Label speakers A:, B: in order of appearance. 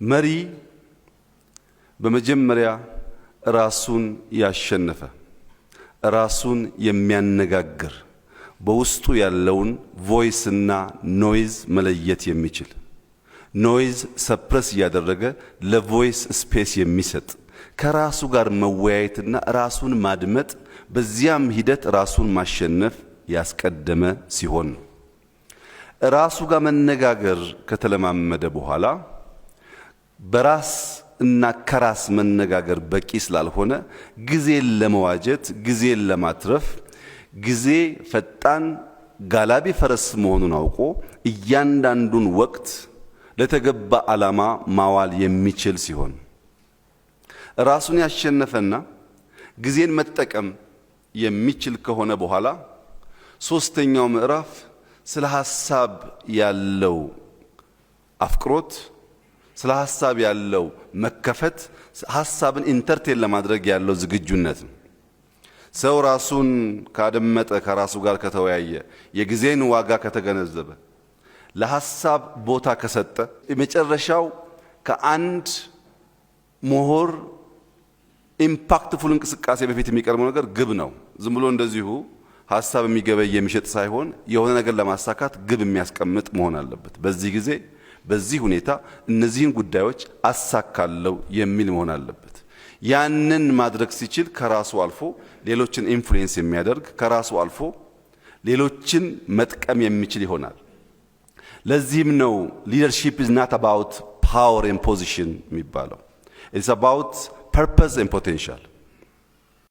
A: መሪ በመጀመሪያ ራሱን ያሸነፈ ራሱን የሚያነጋግር በውስጡ ያለውን ቮይስ እና ኖይዝ መለየት የሚችል ኖይዝ ሰፕረስ ያደረገ ለቮይስ ስፔስ የሚሰጥ ከራሱ ጋር መወያየትና ራሱን ማድመጥ በዚያም ሂደት ራሱን ማሸነፍ ያስቀደመ ሲሆን ራሱ ጋር መነጋገር ከተለማመደ በኋላ በራስ እና ከራስ መነጋገር በቂ ስላልሆነ ጊዜን ለመዋጀት ጊዜን ለማትረፍ ጊዜ ፈጣን ጋላቢ ፈረስ መሆኑን አውቆ እያንዳንዱን ወቅት ለተገባ ዓላማ ማዋል የሚችል ሲሆን ራሱን ያሸነፈና ጊዜን መጠቀም የሚችል ከሆነ በኋላ ሶስተኛው ምዕራፍ ስለ ሐሳብ ያለው አፍቅሮት ስለ ሐሳብ ያለው መከፈት ሐሳብን ኢንተርቴን ለማድረግ ያለው ዝግጁነት ሰው ራሱን ካደመጠ ከራሱ ጋር ከተወያየ የጊዜን ዋጋ ከተገነዘበ ለሐሳብ ቦታ ከሰጠ የመጨረሻው ከአንድ ምሁር ኢምፓክትፉል እንቅስቃሴ በፊት የሚቀርበው ነገር ግብ ነው። ዝም ብሎ እንደዚሁ ሐሳብ የሚገበይ የሚሸጥ ሳይሆን የሆነ ነገር ለማሳካት ግብ የሚያስቀምጥ መሆን አለበት። በዚህ ጊዜ በዚህ ሁኔታ እነዚህን ጉዳዮች አሳካለው የሚል መሆን አለበት። ያንን ማድረግ ሲችል ከራሱ አልፎ ሌሎችን ኢንፍሉዌንስ የሚያደርግ ከራሱ አልፎ ሌሎችን መጥቀም የሚችል ይሆናል። ለዚህም ነው leadership is not about power and position የሚባለው. It's about purpose and potential.